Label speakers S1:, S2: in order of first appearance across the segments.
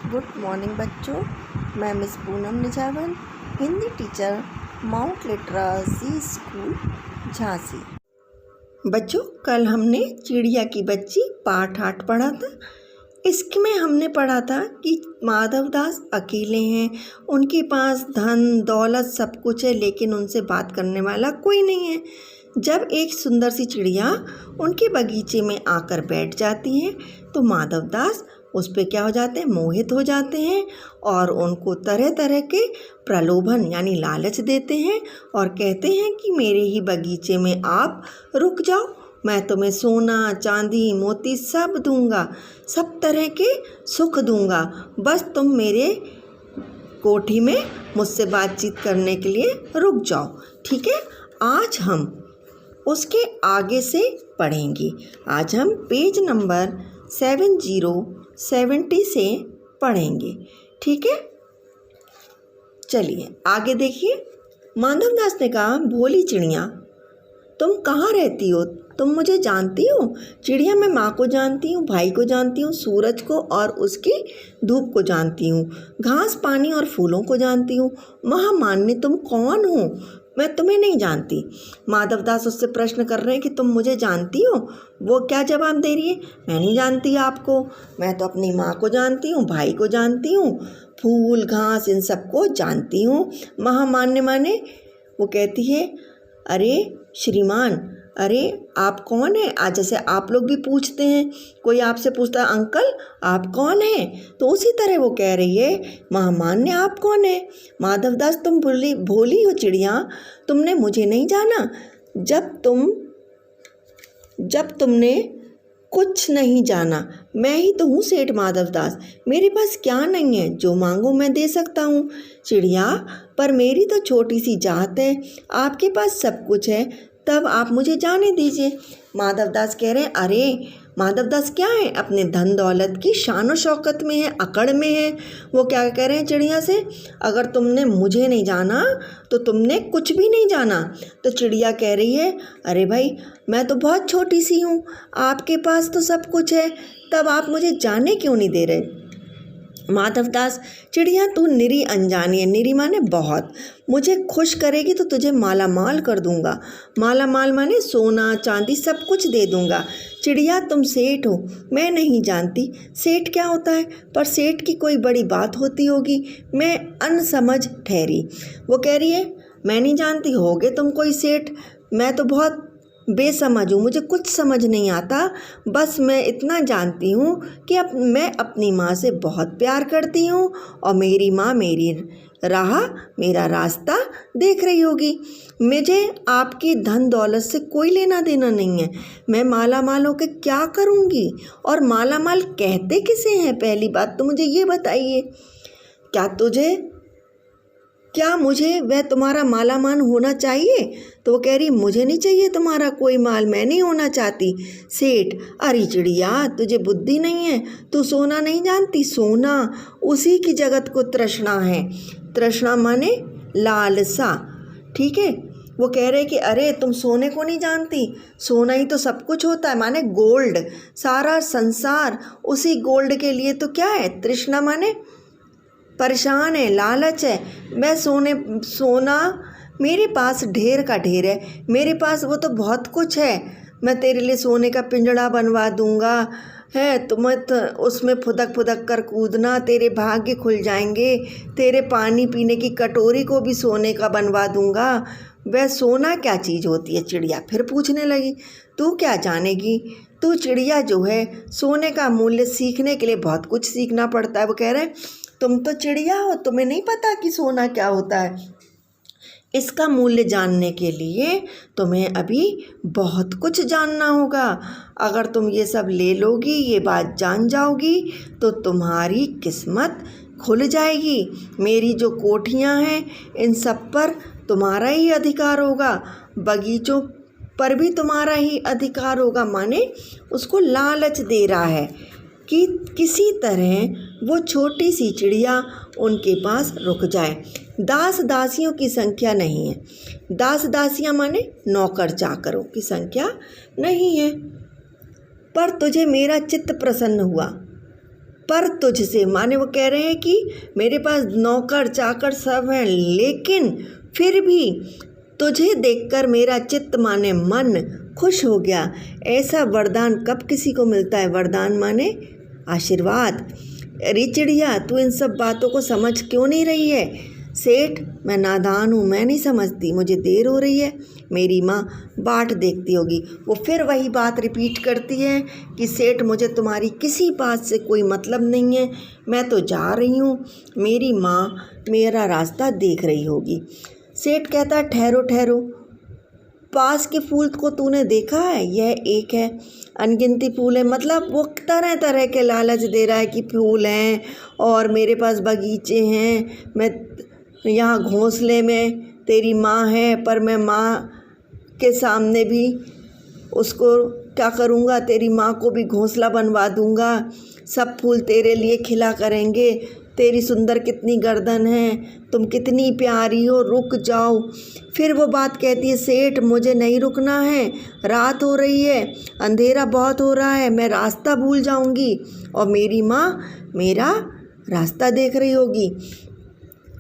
S1: Good morning बच्चों, मैं Miss Poonam Nijhawan, Hindi teacher, mount literacy school Jhansi. बच्चों, कल हमने चिड़िया की बच्ची पाठ 8 पढ़ा था। इसमें हमने पढ़ा था कि माधवदास अकेले हैं, उनके पास धन दौलत सब कुछ है, लेकिन उनसे बात करने वाला कोई नहीं है। जब एक सुंदर सी चिड़िया उनके बगीचे में आकर बैठ जाती है तो माधवदास उस पर क्या हो जाते हैं, मोहित हो जाते हैं और उनको तरह तरह के प्रलोभन यानी लालच देते हैं और कहते हैं कि मेरे ही बगीचे में आप रुक जाओ, मैं तुम्हें सोना चांदी मोती सब दूंगा, सब तरह के सुख दूंगा, बस तुम मेरे कोठी में मुझसे बातचीत करने के लिए रुक जाओ। ठीक है, आज हम उसके आगे से पढ़ेंगे। आज हम पेज नंबर 7070 से पढ़ेंगे। ठीक है, चलिए आगे देखिए। माधवदास ने कहा, भोली चिड़िया तुम कहाँ रहती हो? तुम मुझे जानती हो? चिड़िया, मैं माँ को जानती हूँ, भाई को जानती हूँ, सूरज को और उसकी धूप को जानती हूँ, घास पानी और फूलों को जानती हूँ। महामान्य तुम कौन हो? मैं तुम्हें नहीं जानती। माधवदास उससे प्रश्न कर रहे हैं कि तुम मुझे जानती हो? वो क्या जवाब दे रही है, मैं नहीं जानती आपको, मैं तो अपनी माँ को जानती हूँ, भाई को जानती हूँ, फूल घास इन सबको जानती हूँ। महामान्य माने वो कहती है, अरे श्रीमान, अरे आप कौन हैं? आज जैसे आप लोग भी पूछते हैं, कोई आपसे पूछता है अंकल आप कौन हैं, तो उसी तरह वो कह रही है, महामान्य आप कौन है? माधवदास तुम भोली हो चिड़िया, तुमने मुझे नहीं जाना। जब तुमने कुछ नहीं जाना, मैं ही तो हूँ सेठ माधवदास। मेरे पास क्या नहीं है, जो मांगो मैं दे सकता हूँ। चिड़िया, पर मेरी तो छोटी सी जात है, आपके पास सब कुछ है, तब आप मुझे जाने दीजिए। माधवदास कह रहे हैं, अरे माधवदास क्या है, अपने धन दौलत की शान और शौकत में है, अकड़ में है। वो क्या कह रहे हैं चिड़िया से, अगर तुमने मुझे नहीं जाना तो तुमने कुछ भी नहीं जाना। तो चिड़िया कह रही है, अरे भाई मैं तो बहुत छोटी सी हूँ, आपके पास तो सब कुछ है, तब आप मुझे जाने क्यों नहीं दे रहे? माधवदास, चिड़िया तू निरी अनजानी है, निरी माने बहुत, मुझे खुश करेगी तो तुझे माला माल कर दूंगा। माला माल माने सोना चांदी सब कुछ दे दूंगा। चिड़िया तुम सेठ हो, मैं नहीं जानती सेठ क्या होता है, पर सेठ की कोई बड़ी बात होती होगी, मैं अनसमझ ठहरी। वो कह रही है, मैं नहीं जानती, होगे तुम कोई सेठ, मैं तो बहुत बेसमझ हूँ, मुझे कुछ समझ नहीं आता। बस मैं इतना जानती हूँ कि अब मैं अपनी माँ से बहुत प्यार करती हूँ और मेरी माँ मेरी राह मेरा रास्ता देख रही होगी। मुझे आपकी धन दौलत से कोई लेना देना नहीं है। मैं माला माल होकर क्या करूँगी, और माला माल कहते किसे हैं? पहली बात तो मुझे ये बताइए, क्या मुझे वह तुम्हारा माला माल होना चाहिए? तो वो कह रही, मुझे नहीं चाहिए तुम्हारा कोई माल, मैं नहीं होना चाहती। सेठ, अरे चिड़िया तुझे बुद्धि नहीं है, तू सोना नहीं जानती? सोना उसी की जगत को तृष्णा है। तृष्णा माने लालसा। ठीक है, वो कह रहे कि अरे तुम सोने को नहीं जानती, सोना ही तो सब कुछ होता है, माने गोल्ड, सारा संसार उसी गोल्ड के लिए तो क्या है, तृष्णा माने परेशान है, लालच है। मैं सोना मेरे पास ढेर का ढेर है, मेरे पास वो तो बहुत कुछ है, मैं तेरे लिए सोने का पिंजड़ा बनवा दूंगा है, तुम्हें तो उसमें फुदक फुदक कर कूदना, तेरे भाग्य खुल जाएंगे, तेरे पानी पीने की कटोरी को भी सोने का बनवा दूंगा। वह सोना क्या चीज़ होती है? चिड़िया फिर पूछने लगी, तू क्या जानेगी, तू चिड़िया जो है सोने का मूल्य सीखने के लिए बहुत कुछ सीखना पड़ता है। वो कह रहे हैं, तुम तो चिड़िया हो, तुम्हें नहीं पता कि सोना क्या होता है। इसका मूल्य जानने के लिए तुम्हें अभी बहुत कुछ जानना होगा। अगर तुम ये सब ले लोगी, ये बात जान जाओगी, तो तुम्हारी किस्मत खुल जाएगी। मेरी जो कोठियाँ हैं इन सब पर तुम्हारा ही अधिकार होगा, बगीचों पर भी तुम्हारा ही अधिकार होगा। माने उसको लालच दे रहा है कि किसी तरह वो छोटी सी चिड़िया उनके पास रुक जाए। दास दासियों की संख्या नहीं है, दास दासियाँ माने नौकर चाकरों की संख्या नहीं है, पर तुझे मेरा चित्त प्रसन्न हुआ, पर तुझसे, माने वो कह रहे हैं कि मेरे पास नौकर चाकर सब हैं, लेकिन फिर भी तुझे देखकर मेरा चित्त माने मन खुश हो गया। ऐसा वरदान कब किसी को मिलता है? वरदान माने आशीर्वाद। अरे चिड़िया, तू इन सब बातों को समझ क्यों नहीं रही है? सेठ, मैं नादान हूँ, मैं नहीं समझती, मुझे देर हो रही है, मेरी माँ बाट देखती होगी। वो फिर वही बात रिपीट करती है कि सेठ, मुझे तुम्हारी किसी बात से कोई मतलब नहीं है, मैं तो जा रही हूँ, मेरी माँ मेरा रास्ता देख रही होगी। सेठ कहता है, ठहरो ठहरो, पास के फूल को तूने देखा है? यह एक है, अनगिनती फूल है। मतलब वो तरह तरह के लालच दे रहा है कि फूल हैं और मेरे पास बगीचे हैं, मैं यहाँ घोंसले में तेरी माँ है, पर मैं माँ के सामने भी उसको क्या करूँगा, तेरी माँ को भी घोंसला बनवा दूँगा, सब फूल तेरे लिए खिला करेंगे, तेरी सुंदर कितनी गर्दन है, तुम कितनी प्यारी हो, रुक जाओ। फिर वो बात कहती है, सेठ मुझे नहीं रुकना है, रात हो रही है, अंधेरा बहुत हो रहा है, मैं रास्ता भूल जाऊंगी और मेरी माँ मेरा रास्ता देख रही होगी।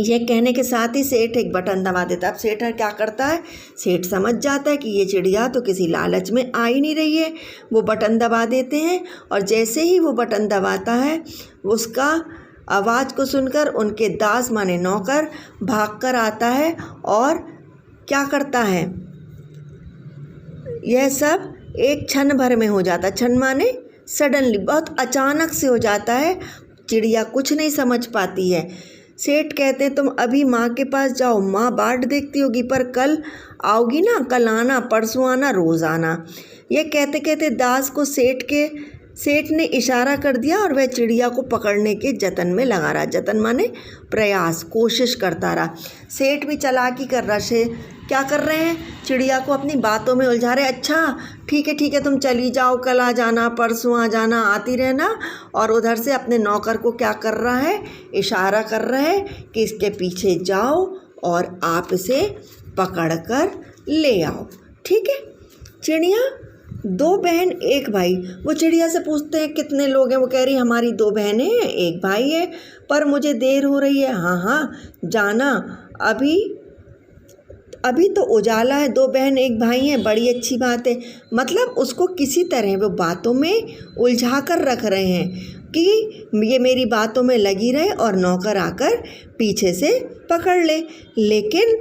S1: यह कहने के साथ ही सेठ एक बटन दबा देता है। अब सेठ क्या करता है? सेठ समझ जाता है कि ये चिड़िया तो किसी लालच में आ ही नहीं रही है। वो बटन दबा देते हैं और जैसे ही वो बटन दबाता है, उसका आवाज़ को सुनकर उनके दास माने नौकर भागकर आता है और क्या करता है, यह सब एक क्षण भर में हो जाता है। क्षण माने सडनली, बहुत अचानक से हो जाता है। चिड़िया कुछ नहीं समझ पाती है। सेठ कहते हैं, तुम अभी माँ के पास जाओ, माँ बाट देखती होगी, पर कल आओगी ना, कल आना, परसों आना, रोज़ आना। ये कहते कहते दास को सेठ ने इशारा कर दिया और वह चिड़िया को पकड़ने के जतन में लगा रहा। जतन माने प्रयास, कोशिश करता रहा। सेठ भी चालाकी कर रहा है। क्या कर रहे हैं? चिड़िया को अपनी बातों में उलझा रहे। अच्छा ठीक है, तुम चली जाओ, कल आ जाना, परसों आ जाना, आती रहना। और उधर से अपने नौकर को क्या कर रहा है? इशारा कर रहा है कि इसके पीछे जाओ और आप इसे पकड़ कर ले आओ। ठीक है। चिड़िया, दो बहन एक भाई। वो चिड़िया से पूछते हैं, कितने लोग हैं? वो कह रही, हमारी दो बहनें हैं, एक भाई है, पर मुझे देर हो रही है। हाँ जाना, अभी तो उजाला है, दो बहन एक भाई हैं, बड़ी अच्छी बात है। मतलब उसको किसी तरह वो बातों में उलझा कर रख रहे हैं कि ये मेरी बातों में लगी रहे और नौकर आकर पीछे से पकड़ ले। लेकिन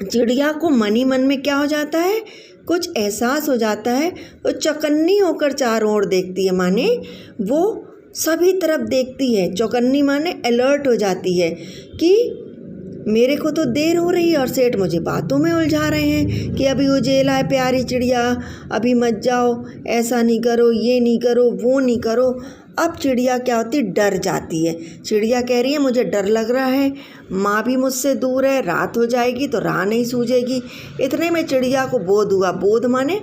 S1: चिड़िया को मन ही मन में क्या हो जाता है? कुछ एहसास हो जाता है। वो चौकन्नी होकर चारों ओर देखती है, माने वो सभी तरफ देखती है। चौकन्नी माने अलर्ट हो जाती है कि मेरे को तो देर हो रही है और सेठ मुझे बातों में उलझा रहे हैं कि अभी उजेला है प्यारी चिड़िया, अभी मत जाओ, ऐसा नहीं करो, ये नहीं करो, वो नहीं करो। अब चिड़िया क्या होती, डर जाती है। चिड़िया कह रही है, मुझे डर लग रहा है, माँ भी मुझसे दूर है, रात हो जाएगी तो राह नहीं सूझेगी। इतने में चिड़िया को बोध हुआ। बोध माने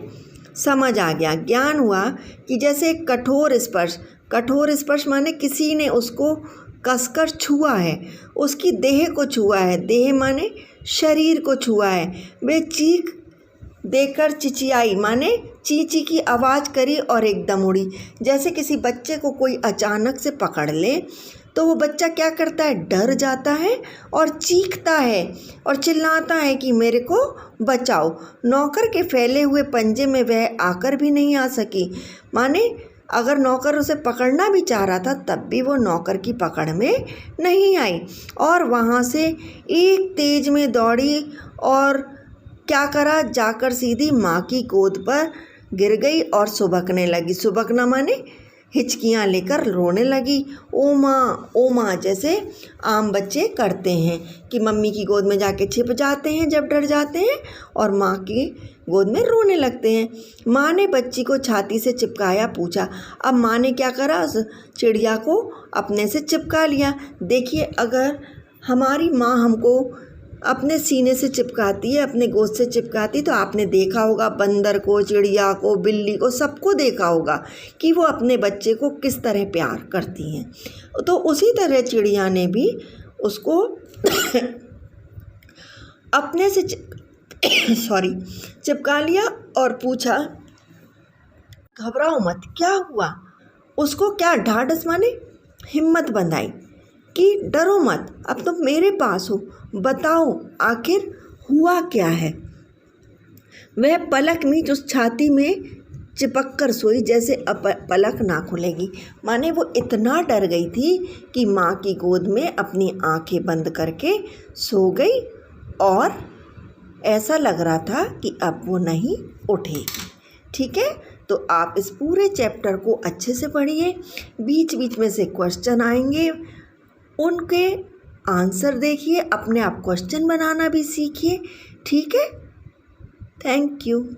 S1: समझ आ गया, ज्ञान हुआ कि जैसे एक कठोर स्पर्श माने किसी ने उसको कसकर छुआ है, उसकी देह को छुआ है। देह माने शरीर को छुआ है। वे चीख देकर चिचियाई, माने चींची की आवाज़ करी और एकदम उड़ी। जैसे किसी बच्चे को कोई अचानक से पकड़ ले तो वो बच्चा क्या करता है? डर जाता है और चीखता है और चिल्लाता है कि मेरे को बचाओ। नौकर के फैले हुए पंजे में वह आकर भी नहीं आ सकी। माने अगर नौकर उसे पकड़ना भी चाह रहा था तब भी वो नौकर की पकड़ में नहीं आई और वहाँ से एक तेज में दौड़ी और क्या करा, जाकर सीधी माँ की गोद पर गिर गई और सुबकने लगी। सुबकना माने हिचकियाँ लेकर रोने लगी। ओ माँ, जैसे आम बच्चे करते हैं कि मम्मी की गोद में जाके छिप जाते हैं जब डर जाते हैं और माँ की गोद में रोने लगते हैं। माँ ने बच्ची को छाती से चिपकाया, पूछा। अब माँ ने क्या करा, उस चिड़िया को अपने से चिपका लिया। देखिए, अगर हमारी माँ हमको अपने सीने से चिपकाती है, अपने गोद से चिपकाती, तो आपने देखा होगा बंदर को, चिड़िया को, बिल्ली को, सबको देखा होगा कि वो अपने बच्चे को किस तरह प्यार करती हैं। तो उसी तरह चिड़िया ने भी उसको अपने से चिपका लिया और पूछा, घबराओ मत, क्या हुआ? उसको क्या ढाढ़स माने हिम्मत बंधाई कि डरो मत, अब तुम मेरे पास हो, बताओ आखिर हुआ क्या है। वह पलक नीच उस छाती में चिपक कर सोई जैसे अब पलक ना खुलेगी। माने वो इतना डर गई थी कि माँ की गोद में अपनी आंखें बंद करके सो गई और ऐसा लग रहा था कि अब वो नहीं उठेगी। ठीक है, तो आप इस पूरे चैप्टर को अच्छे से पढ़िए, बीच बीच में से क्वेश्चन आएंगे, उनके आंसर देखिए, अपने आप क्वेश्चन बनाना भी सीखिए। ठीक है, थैंक यू।